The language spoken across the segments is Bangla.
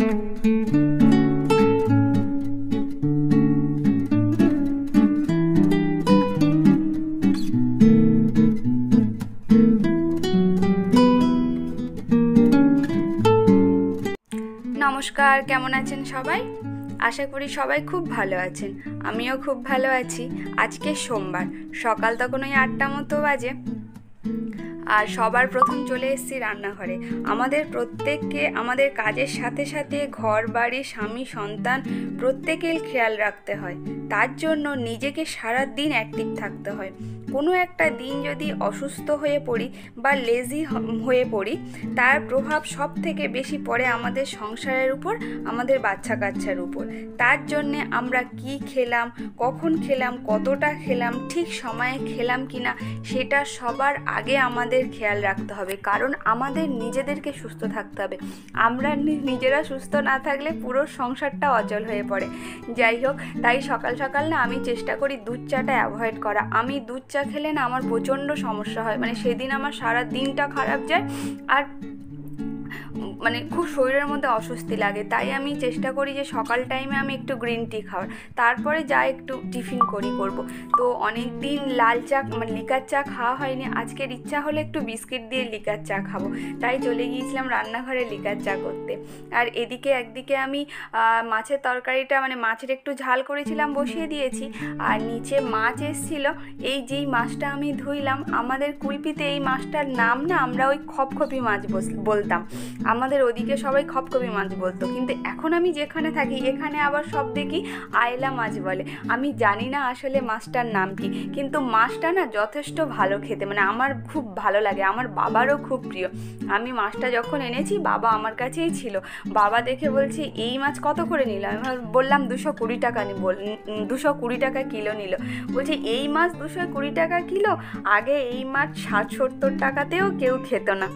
নমস্কার, কেমন আছেন সবাই? আশা করি সবাই খুব ভালো আছেন। আমিও খুব ভালো আছি। আজকে সোমবার, সকাল তখন ওই 8টা মতো বাজে। আর সবার প্রথম চলে এসেছি রান্নাঘরে। আমাদের প্রত্যেককে আমাদের কাজের সাথে সাথে ঘর বাড়ি, স্বামী, সন্তান প্রত্যেকের খেয়াল রাখতে হয়। তার জন্য নিজেকে সারা দিন অ্যাক্টিভ থাকতে হয়। কোনো একটা দিন যদি অসুস্থ হয়ে পড়ি বা লেজি হয়ে পড়ি, তার প্রভাব সব থেকে বেশি পড়ে আমাদের সংসারের উপর, আমাদের বাচ্চা কাচ্চার উপর। তার জন্যে আমরা কি খেলাম, কখন খেলাম, কতটা খেলাম, ঠিক সময়ে খেলাম কিনা, সেটা সবার আগে আমাদের খেয়াল রাখতে হবে। কারণ আমাদের নিজেদেরকে সুস্থ থাকতে হবে। আমরা নিজেরা সুস্থ না থাকলে পুরো সংসারটা অচল হয়ে পড়ে। যাই হোক, তাই সকাল সকাল না আমি চেষ্টা করি দুধ চাটা অ্যাভয়েড করা। আমি দুধ চা খেলে না আমার প্রচণ্ড সমস্যা হয়, মানে সেদিন আমার সারা দিনটা খারাপ যায় আর মানে খুব শরীরের মধ্যে অস্বস্তি লাগে। তাই আমি চেষ্টা করি যে সকাল টাইমে আমি একটু গ্রিন টি খাওয়ার, তারপরে যা একটু টিফিন করব। তো অনেক দিন লাল চা মানে লিকার চা খাওয়া হয়নি। আজকের ইচ্ছা হলো একটু বিস্কিট দিয়ে লিকার চা খাবো, তাই চলে গিয়েছিলাম রান্নাঘরে লিকার চা করতে। আর একদিকে আমি মাছের তরকারিটা মানে মাছের একটু ঝাল করেছিলাম, বসিয়ে দিয়েছি। আর নিচে মাছ এসেছিল, এই যেই মাছটা আমি ধুইলাম, আমাদের কুলপিতে এই মাছটার নাম না আমরা ওই খপখপি মাছ বলতাম। আমাদের ওদিকে সবাই খপখপি মাছ বলতো, কিন্তু এখন আমি যেখানে থাকি এখানে আবার সব দেখি আয়লা মাছ বলে। আমি জানি না আসলে মাছটার নাম কি, কিন্তু মাছটা না যথেষ্ট ভালো খেতে, মানে আমার খুব ভালো লাগে, আমার বাবারও খুব প্রিয়। আমি মাছটা যখন এনেছি বাবা আমার কাছেই ছিল, বাবা দেখে বলছে এই মাছ কত করে নিল? আমি বললাম 220 টাকা 220 টাকা কিলো নিল। বলছে এই মাছ 220 টাকা কিলো? আগে এই মাছ 60-70 টাকাতেও কেউ খেত না।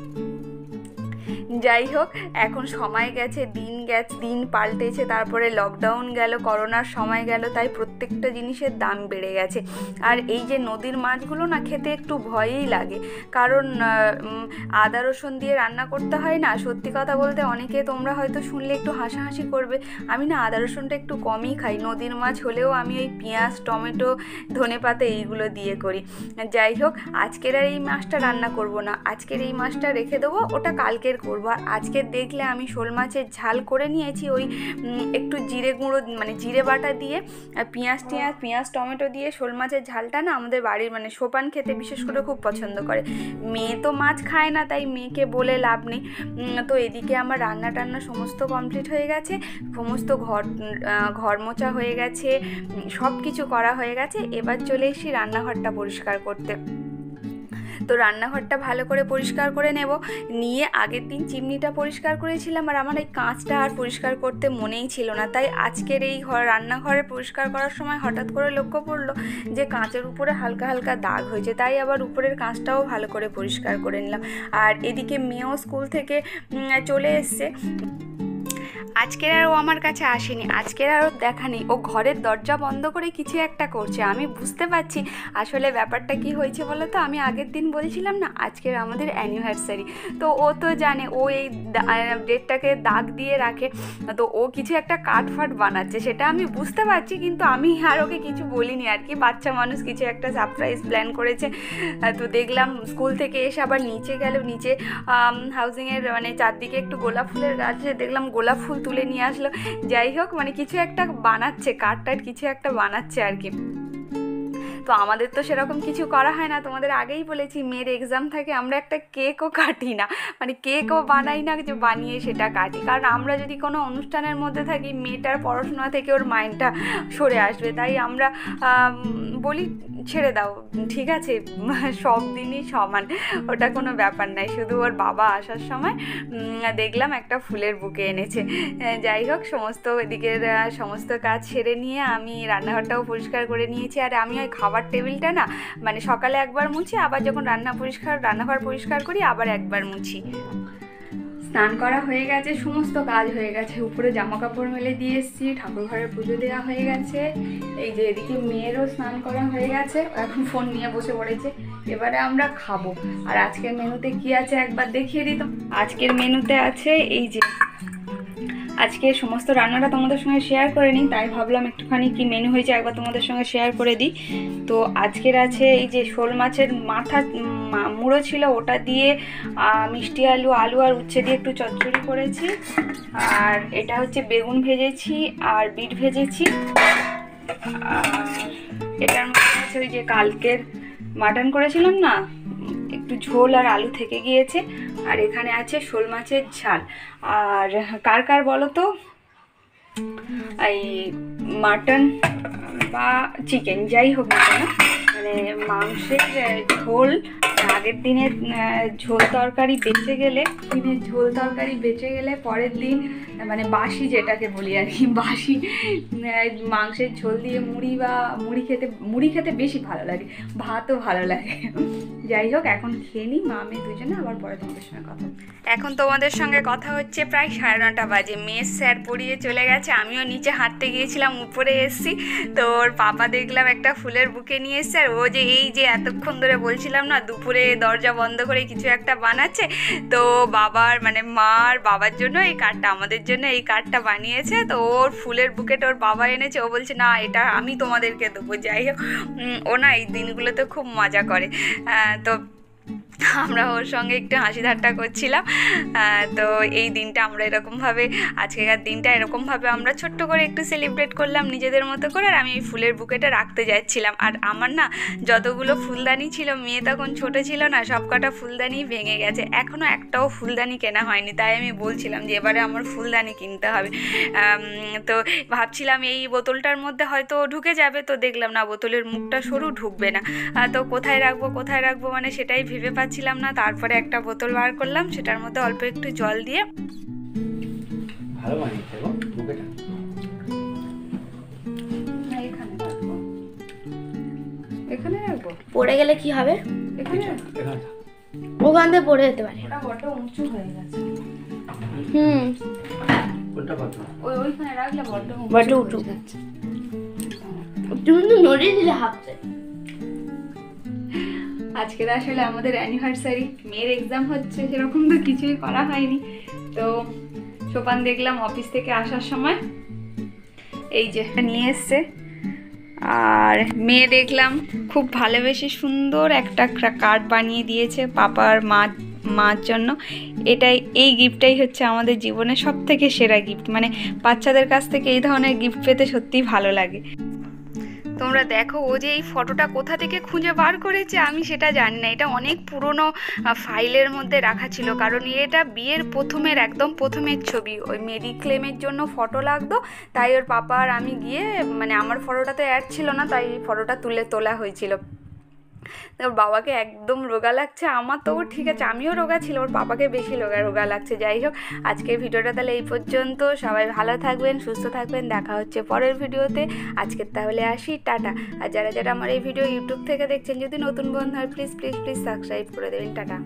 যাই হোক, এখন সময় গেছে, দিন পাল্টেছে, তারপরে লকডাউন গেল, করোনার সময় গেল, তাই প্রত্যেকটা জিনিসের দাম বেড়ে গেছে। আর এই যে নদীর মাছগুলো না খেতে একটু ভয়ই লাগে, কারণ আদা রসুন দিয়ে রান্না করতে হয় না। সত্যি কথা বলতে অনেকে তোমরা হয়তো শুনলে একটু হাসাহাসি করবে, আমি না আদা রসুনটা একটু কমই খাই। নদীর মাছ হলেও আমি ওই পেঁয়াজ, টমেটো, ধনেপাতা এইগুলো দিয়ে করি। যাই হোক, আজকের আর এই মাছটা রান্না করব না, আজকের এই মাছটা রেখে দেবো, ওটা কালকের করবো। আর আজকে দেখলে আমি শোল মাছের ঝাল করে নিয়েছি, ওই একটু জিরে গুঁড়ো মানে জিরে বাটা দিয়ে, পেঁয়াজ টমেটো দিয়ে শোল মাছের ঝালটা না আমাদের বাড়ির মানে সোপান খেতে বিশেষ করে খুব পছন্দ করে। মেয়ে তো মাছ খায় না, তাই মেয়েকে বলে লাভ নেই। তো এদিকে আমার রান্না সমস্ত কমপ্লিট হয়ে গেছে, সমস্ত ঘর মোছা হয়ে গেছে, সব কিছু করা হয়ে গেছে। এবার চলে এসেছি রান্নাঘরটা পরিষ্কার করতে। তো রান্নাঘরটা ভালো করে পরিষ্কার করে নিয়ে আগের দিন চিমনিটা পরিষ্কার করেছিলাম, আর আমার এই কাঁচটা আর পরিষ্কার করতে মনেই ছিল না। তাই আজকের এই রান্নাঘরে পরিষ্কার করার সময় হঠাৎ করে লক্ষ্য পড়লো যে কাঁচের উপরে হালকা হালকা দাগ হয়েছে, তাই আবার উপরের কাঁচটাও ভালো করে পরিষ্কার করে নিলাম। আর এদিকে মেয়েও স্কুল থেকে চলে এসছে। আজকের আর ও আমার কাছে আসেনি, আজকের আর ওর দেখা নেই। ও ঘরের দরজা বন্ধ করে কিছু একটা করছে। আমি বুঝতে পারছি আসলে ব্যাপারটা কি হয়েছে বলো তো। আমি আগের দিন বলেছিলাম না আজকের আমাদের অ্যানিভার্সারি, তো ও তো জানে, ও এই ডেটটাকে দাগ দিয়ে রাখে। তো ও কিছু একটা কাঠফাট বানাচ্ছে, সেটা আমি বুঝতে পারছি, কিন্তু আমি আর ওকে কিছু বলিনি আর কি। বাচ্চা মানুষ কিছু একটা সারপ্রাইজ প্ল্যান করেছে। তো দেখলাম স্কুল থেকে এসে আবার নিচে গেল, নিচে হাউজিংয়ের মানে চারদিকে একটু গোলাপ ফুলের গাছ, দেখলাম গোলাপ ফুল তুলে নিয়ে আসলো। যাই হোক, মানে কিছু একটা বানাচ্ছে, কাঠটার কিছু একটা বানাচ্ছে আর কি। তো আমাদের তো সেরকম কিছু করা হয় না, তোমাদের আগেই বলেছি মেয়ের এক্সাম থাকে, আমরা একটা কেকও কাটি না, মানে কেকও বানাই না যে বানিয়ে সেটা কাটি। কারণ আমরা যদি কোনো অনুষ্ঠানের মধ্যে থাকি, মেয়েটার পড়াশোনা থেকে ওর মাইন্ডটা সরে আসবে, তাই আমরা বলি ছেড়ে দাও, ঠিক আছে, সব দিনই সমান, ওটা কোনো ব্যাপার নাই। শুধু ওর বাবা আসার সময় দেখলাম একটা ফুলের বুকে এনেছে। যাই হোক, এদিকের সমস্ত কাজ সেরে নিয়ে আমি রান্নাঘরটাও পরিষ্কার করে নিয়েছি। আর আমি ওই খাবার টেবিলটা না মানে সকালে একবার মুছি, আবার যখন রান্নাঘর পরিষ্কার করি আবার একবার মুছি। স্নান করা হয়ে গেছে, সমস্ত কাজ হয়ে গেছে, উপরে জামা কাপড় মেলে দিয়ে এসেছি, ঠাকুর ঘরে পুজো দেওয়া হয়ে গেছে। এই যে এদিকে মেয়েরও স্নান করা হয়ে গেছে, এখন ফোন নিয়ে বসে পড়েছে। এবারে আমরা খাবো। আর আজকের মেনুতে কি আছে একবার দেখিয়ে দিত। আজকের মেনুতে আছে এই যে আজকে সমস্ত রান্নাটা তোমাদের সঙ্গে শেয়ার করে নিই, তাই ভাবলাম একটুখানি কি মেনু হয়েছে একবার তোমাদের সঙ্গে শেয়ার করে দিই। তো আজকের আছে এই যে শোল মাছের মাথা মুড়ো ছিল, ওটা দিয়ে মিষ্টি আলু আর উচ্ছে দিয়ে একটু চচ্চড়ি করেছি। আর এটা হচ্ছে বেগুন ভেজেছি আর বিট ভেজেছি। আর এটার মধ্যে আছে ওই যে কালকের মাটন করেছিলাম না, একটু ঝোল আর আলু থেকে গিয়েছে। আর এখানে আছে শোল মাছের ঝাল। আর কার কার বলো তো এই মাটন বা চিকেন যাই হোক না কেন, মানে মাংসের ঝোল আগের দিনের ঝোল তরকারি বেঁচে গেলে পরের দিন মানে বাসি যেটাকে বলি আর কি, বাসি মাংসের ঝোল দিয়ে মুড়ি খেতে বেশি ভালো লাগে, ভাতও ভালো লাগে। যাই হোক, এখন খেয়ে নিই মা মেয়ে দুজনে, আবার পরে তোমাদের সঙ্গে কথা। এখন তোমাদের সঙ্গে কথা হচ্ছে প্রায় 9:30 বাজে। মেয়ে স্যার পড়িয়ে চলে গেছে, আমিও নিচে হাঁটতে গিয়েছিলাম, উপরে এসেছি। তো ওর পাপা দেখলাম একটা ফুলের বুকে নিয়ে এসছে। আর ও যে এই যে এতক্ষণ ধরে বলছিলাম না দুপুরে দরজা বন্ধ করে কিছু একটা বানাচ্ছে, তো বাবার মানে মার বাবার জন্য এই কার্ডটা, আমাদের জন্য এই কার্ডটা বানিয়েছে। তো ওর ফুলের বুকেটা ওর বাবা এনেছে, ও বলছে না এটা আমি তোমাদেরকে দেবো। যাই হোক, ও না এই দিনগুলোতে খুব মজা করে। তো আমরা ওর সঙ্গে একটু হাসি ঠাট্টা করছিলাম। তো এই দিনটা আমরা এরকমভাবে, আজকেকার দিনটা এরকমভাবে আমরা ছোট্ট করে একটু সেলিব্রেট করলাম নিজেদের মতো করে। আর আমি এই ফুলের বুকেটা রাখতে যাচ্ছিলাম। আর আমার না যতগুলো ফুলদানি ছিল, মেয়ে তখন ছোটো ছিল না, সব কটা ফুলদানি ভেঙে গেছে, এখনও একটাও ফুলদানি কেনা হয়নি। তাই আমি বলছিলাম যে এবারে আমার ফুলদানি কিনতে হবে। তো ভাবছিলাম এই বোতলটার মধ্যে হয়তো ঢুকে যাবে, তো দেখলাম না বোতলের মুখটা সরু, ঢুকবে না। তো কোথায় রাখবো মানে সেটাই ভেবে পাচ্ছিলাম না। তারপরে একটা বোতল বার করলাম, সেটার মধ্যে অল্প একটু জল দিয়ে ভালো বানিয়েছে গো বুকেটা। এখানে রাখবো, পড়ে গেলে কি হবে? এখানে ওখান থেকে পড়ে যেতে পারে। ওটা বড় উঁচু হয়ে গেছে। কোনটা কত? ওইখানে রাখলে বড় উঁচু যাচ্ছে। তুমি তো নড়িয়ে দিলে হাফতে। আজকে আসলে আমাদের অ্যানিভার্সারি, মেয়ের এক্সাম হচ্ছে, সেরকম তো কিছুই করা হয়নি। তো সোপান দেখলাম অফিস থেকে আসার সময় এই যে নিয়ে এসছে। আর মেয়ে দেখলাম খুব ভালোবেসে সুন্দর একটা কার্ড বানিয়ে দিয়েছে পাপার মার জন্য। এই গিফটটাই হচ্ছে আমাদের জীবনের সবথেকে সেরা গিফট। মানে বাচ্চাদের কাছ থেকে এই ধরনের গিফট পেতে সত্যিই ভালো লাগে। তোমরা দেখো, ও যে এই ফটোটা কোথা থেকে খুঁজে বার করেছে আমি সেটা জানি না। এটা অনেক পুরনো ফাইলের মধ্যে রাখা ছিল, কারণ এটা বিয়ের একদম প্রথমের ছবি। ওই মেডিক্লেমের জন্য ফটো লাগতো, তাই ওর পাপা আর আমি গিয়ে, মানে আমার ফটোটাতে অ্যাড ছিল না, তাই ফটোটা তোলা হয়েছিল। ওর বাবাকে একদম রোগা লাগছে, আমার তো ঠিক আছে, আমিও রোগা ছিল, ওর পাপাকে বেশি রোগা লাগছে। যাই হোক, আজকের ভিডিওটা তাহলে এই পর্যন্ত। সবাই ভালো থাকবেন, সুস্থ থাকবেন, দেখা হচ্ছে পরের ভিডিওতে। আজকের তাহলে আসি, টাটা। আর যারা আমার এই ভিডিও ইউটিউব থেকে দেখছেন, যদি নতুন বন্ধু হয় প্লিজ সাবস্ক্রাইব করে দেবেন। টাটা।